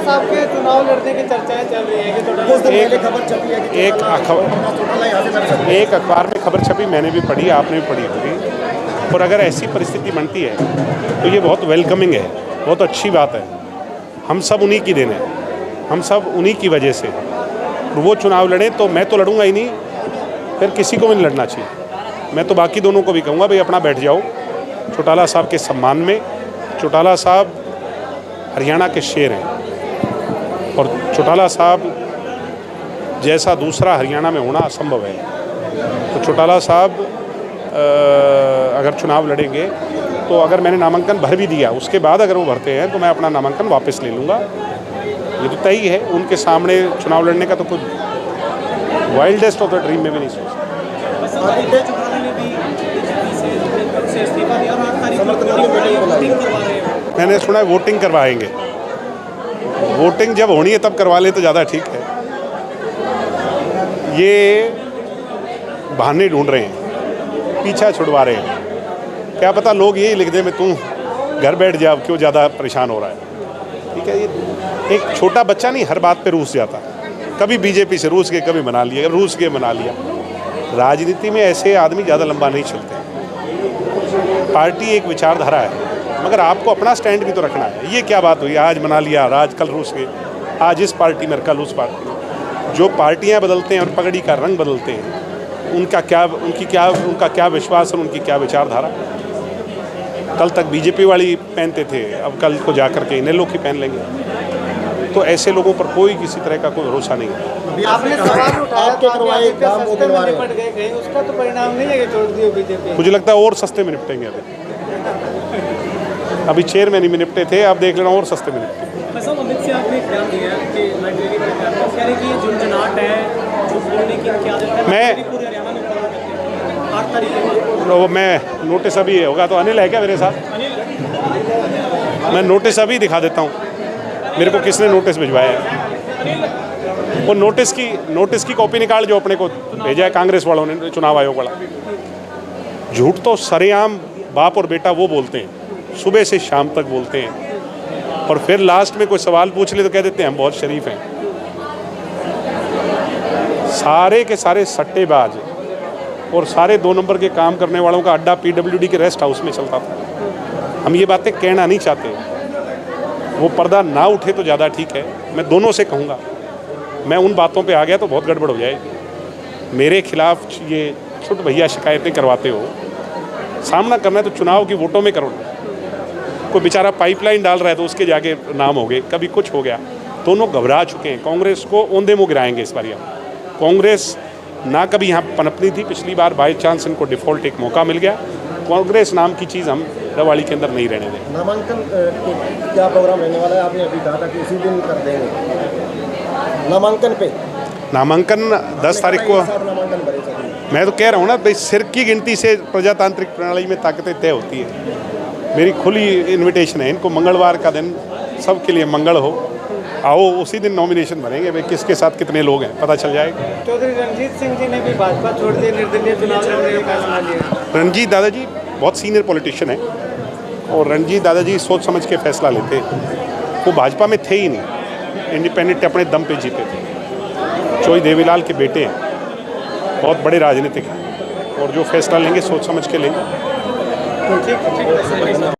साहब के चुनाव लड़ने की चर्चाएं चल रही है कि एक अखबार में खबर छपी, मैंने भी पढ़ी, आपने भी पढ़ी होगी। और अगर ऐसी परिस्थिति बनती है तो ये बहुत वेलकमिंग है, बहुत अच्छी बात है। हम सब उन्हीं की देन है, हम सब उन्हीं की वजह से वो चुनाव लड़े। तो मैं तो लड़ूंगा ही नहीं, फिर किसी को भी नहीं लड़ना चाहिए। मैं तो बाकी दोनों को भी कहूँगा भाई अपना बैठ जाओ। चौटाला साहब के सम्मान में, चौटाला साहब हरियाणा के शेर हैं और चौटाला साहब जैसा दूसरा हरियाणा में होना असंभव है। तो चौटाला साहब अगर चुनाव लड़ेंगे तो अगर मैंने नामांकन भर भी दिया, उसके बाद अगर वो भरते हैं तो मैं अपना नामांकन वापस ले लूँगा। ये तो तय ही है। उनके सामने चुनाव लड़ने का तो कुछ वाइल्डेस्ट ऑफ द ड्रीम में भी नहीं सोचता। मैंने सुना है वोटिंग करवाएंगे। वोटिंग जब होनी है तब करवा ले तो ज़्यादा ठीक है। ये बहाने ढूंढ रहे हैं, पीछा छुड़वा रहे हैं। क्या पता लोग यही लिख दे मैं तू घर बैठ जा, क्यों ज़्यादा परेशान हो रहा है। ठीक है, ये एक छोटा बच्चा नहीं हर बात पे रूस जाता। कभी बीजेपी से रूस के, कभी मना लिया, रूस के मना लिया। राजनीति में ऐसे आदमी ज़्यादा लंबा नहीं चलते। पार्टी एक विचारधारा है, मगर आपको अपना स्टैंड भी तो रखना है। ये क्या बात हुई, आज मना लिया, आज कल रूस के, आज इस पार्टी में, कल उस पार्टी में। जो पार्टियां बदलते हैं और पगड़ी का रंग बदलते हैं, उनका क्या विश्वास और उनकी क्या विचारधारा। कल तक बीजेपी वाली पहनते थे, अब कल को जाकर के इन्हें लोग ही पहन लेंगे। तो ऐसे लोगों पर कोई किसी तरह का कोई भरोसा नहीं है। आपने सवाल उठाया उसका तो परिणाम नहीं है कि छोड़ दियो बीजेपी। मुझे लगता है और सस्ते में निपटेंगे। अभी चेयरमैन ही में निपटे थे, अब देख लेना और सस्ते में निपटेंगे। अमित से आपने एक बयान दिया कि लाइब्रेरी की झुंझुनाहट है, जो बोलने की क्या आदत है, पूरे हरियाणा में फॉलो करते हैं 8 तारीख को। मैं नोटिस अभी होगा तो अनिल है क्या मेरे साथ? मैं नोटिस अभी दिखा देता हूँ मेरे को किसने नोटिस भिजवाया है। वो नोटिस की कॉपी निकाल जो अपने को भेजा है कांग्रेस वालों ने, चुनाव आयोग वाला। झूठ तो सरेआम बाप और बेटा वो बोलते हैं, सुबह से शाम तक बोलते हैं, और फिर लास्ट में कोई सवाल पूछ ले तो कह देते हैं हम बहुत शरीफ हैं। सारे के सारे सट्टेबाज और सारे 2 नंबर के काम करने वालों का अड्डा पीडब्ल्यूडी के रेस्ट हाउस में चलता था। हम ये बातें कहना नहीं चाहते, वो पर्दा ना उठे तो ज़्यादा ठीक है। मैं दोनों से कहूँगा, मैं उन बातों पे आ गया तो बहुत गड़बड़ हो जाएगी। मेरे खिलाफ ये छुट भैया शिकायतें करवाते हो, सामना करना है तो चुनाव की वोटों में करो। कोई बेचारा पाइपलाइन डाल रहा है तो उसके जाके नाम हो गए, कभी कुछ हो गया। दोनों घबरा चुके हैं। कांग्रेस को औंधे मुँह गिराएंगे इस बार। कांग्रेस ना कभी यहाँ पनपनी थी, पिछली बार बाई चांस इनको डिफ़ॉल्ट एक मौका मिल गया। कांग्रेस नाम की चीज़ हम रवाड़ी के अंदर नहीं रहने दें। नामांकन क्या प्रोग्राम रहने वाला है? आपने अभी कहा था कि उसी दिन कर देंगे नामांकन पे। नामांकन 10 तारीख को। नामांकन भरे। मैं तो कह रहा हूँ ना भाई, सिर की गिनती से प्रजातांत्रिक प्रणाली में ताकतें तय होती है। मेरी खुली इनविटेशन है इनको, मंगलवार का दिन सबके लिए मंगल हो, आओ उसी दिन नॉमिनेशन भरेंगे। भाई किसके साथ कितने लोग हैं पता चल जाएगा। चौधरी रणजीत सिंह जी ने भी भाजपा छोड़ दिया, निर्दलीय चुनाव लड़ने का फैसला लिया। रणजीत दादाजी बहुत सीनियर पॉलिटिशियन है और रणजीत दादाजी सोच समझ के फैसला लेते हैं। वो भाजपा में थे ही नहीं, इंडिपेंडेंट अपने दम पे जीते थे। चौधरी देवीलाल के बेटे हैं, बहुत बड़े राजनीतिक हैं, और जो फैसला लेंगे सोच समझ के लेंगे। ठीक है।